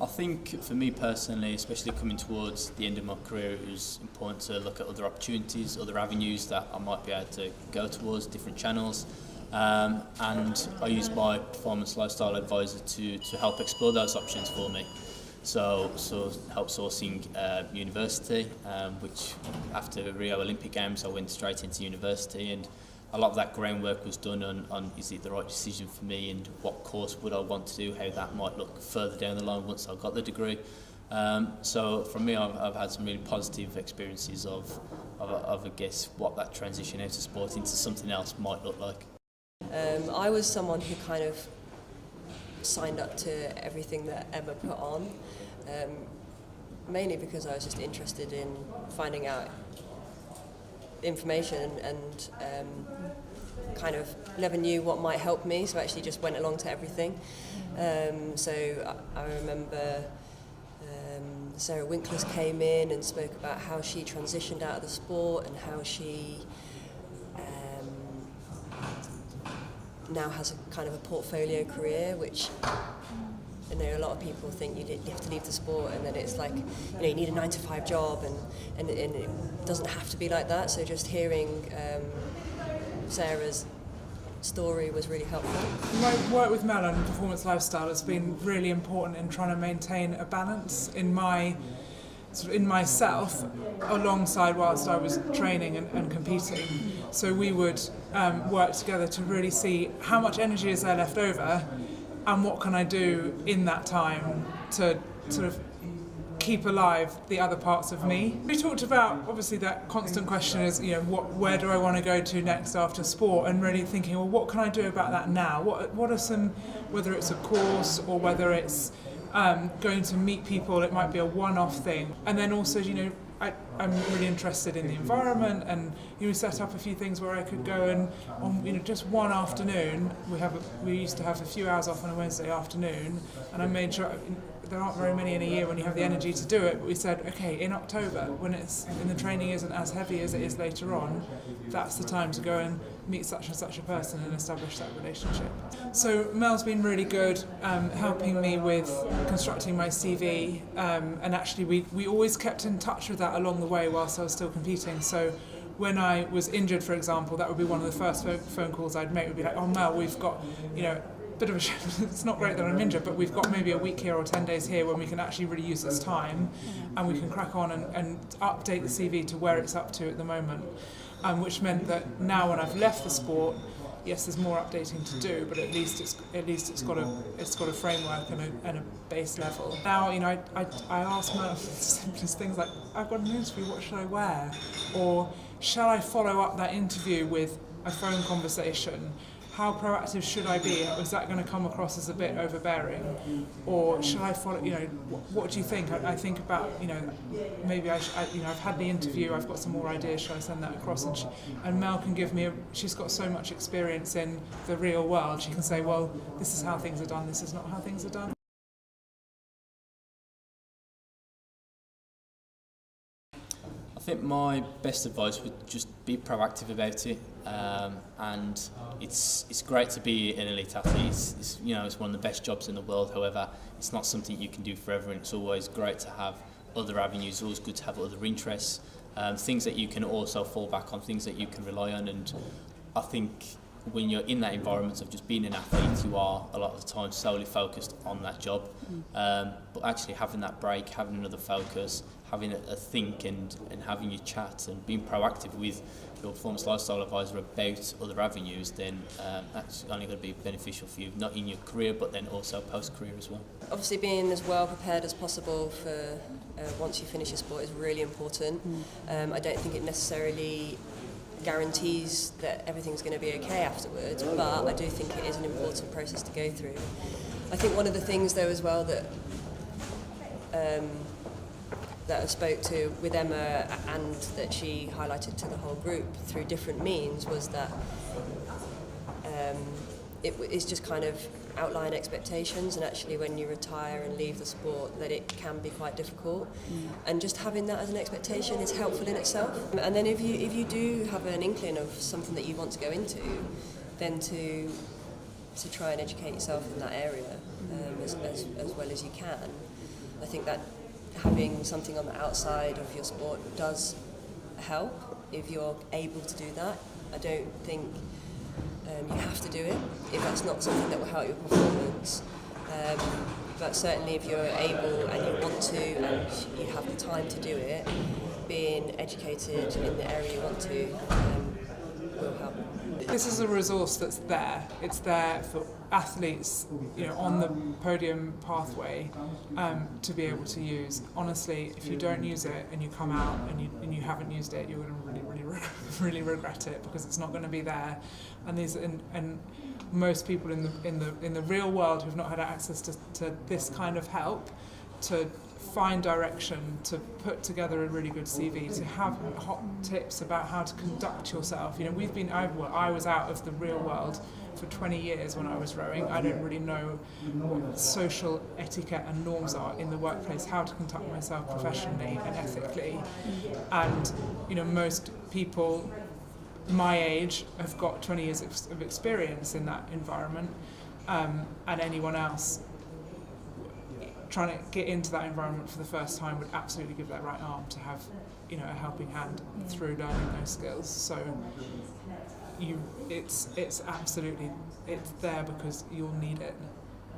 I think for me personally, especially coming towards the end of my career, it was important to look at other opportunities, other avenues that I might be able to go towards, different channels. And I used my performance lifestyle advisor to help explore those options for me. So help sourcing university, which after Rio Olympic Games I went straight into university, and a lot of that groundwork was done on is it the right decision for me and what course would I want to do, how that might look further down the line once I got the degree. So for me, I've had some really positive experiences of I guess what that transition out of sport into something else might look like. I was someone who kind of signed up to everything that Emma put on, mainly because I was just interested in finding out information and kind of never knew what might help me, so I actually just went along to everything. So I remember Sarah Winkler's came in and spoke about how she transitioned out of the sport and how she now has a kind of a portfolio career, which I know a lot of people think you have to leave the sport and then it's like, you need a 9-to-5 job and it doesn't have to be like that. So just hearing Sarah's story was really helpful. My work with Mel on performance lifestyle has been really important in trying to maintain a balance in myself alongside whilst I was training and competing. So we would work together to really see how much energy is there left over and what can I do in that time to sort of keep alive the other parts of me. We talked about, obviously, that constant question is, where do I want to go to next after sport, and really thinking, well, what can I do about that now? What are some, whether it's a course or whether it's going to meet people, it might be a one-off thing. And then also, I'm really interested in the environment, and we set up a few things where I could go and on just one afternoon. We used to have a few hours off on a Wednesday afternoon, and I made sure there aren't very many in a year when you have the energy to do it. But we said, okay, in October when the training isn't as heavy as it is later on, that's the time to go and meet such and such a person and establish that relationship. So Mel's been really good helping me with constructing my CV, and actually we always kept in touch with that along the way whilst I was still competing. So when I was injured, for example, that would be one of the first phone calls I'd make. Would be like, oh Mel, we've got bit of a it's not great that I'm injured, but we've got maybe a week here or 10 days here when we can actually really use this time and we can crack on and update the CV to where it's up to at the moment, which meant that now when I've left the sport, yes, there's more updating to do, but at least it's got a framework and a base level. Now, I ask Mel simplest things like, I've got an interview, what should I wear? Or shall I follow up that interview with a phone conversation? How proactive should I be? Is that going to come across as a bit overbearing? Or should I follow, what do you think? I think about, maybe I've had the interview, I've got some more ideas, should I send that across? And Mel can give me, she's got so much experience in the real world, she can say, well, this is how things are done, this is not how things are done. I think my best advice would just be proactive about it, and it's great to be an elite athlete. It's one of the best jobs in the world. However, it's not something you can do forever, and it's always great to have other avenues. Always good to have other interests, things that you can also fall back on, things that you can rely on. And I think when you're in that environment of just being an athlete, you are a lot of the time solely focused on that job. But actually having that break, having another focus, having a think and having your chat and being proactive with your performance lifestyle advisor about other avenues, then that's only going to be beneficial for you, not in your career, but then also post-career as well. Obviously being as well prepared as possible for once you finish your sport is really important. I don't think it necessarily guarantees that everything's going to be okay afterwards, but I do think it is an important process to go through. I think one of the things though as well that I spoke to with Emma and that she highlighted to the whole group through different means was that it is just kind of outline expectations, and actually when you retire and leave the sport that it can be quite difficult, and just having that as an expectation is helpful in itself. And then if you do have an inkling of something that you want to go into, then to try and educate yourself in that area as well as you can. I think that having something on the outside of your sport does help if you're able to do that. I don't think you have to do it if that's not something that will help your performance. But certainly if you're able and you want to and you have the time to do it, being educated in the area you want to will help. This is a resource that's there. It's there for athletes, on the podium pathway, to be able to use. Honestly, if you don't use it and you come out and you haven't used it, you're going to really regret it, because it's not going to be there. And most people in the real world who've not had access to this kind of help, to find direction, to put together a really good CV, to have hot tips about how to conduct yourself. I was out of the real world for 20 years when I was rowing. I don't really know what social etiquette and norms are in the workplace, how to conduct myself professionally and ethically. And most people my age have got 20 years of experience in that environment, and anyone else trying to get into that environment for the first time would absolutely give their right arm to have a helping hand through learning those skills. So it's absolutely, it's there because you'll need it.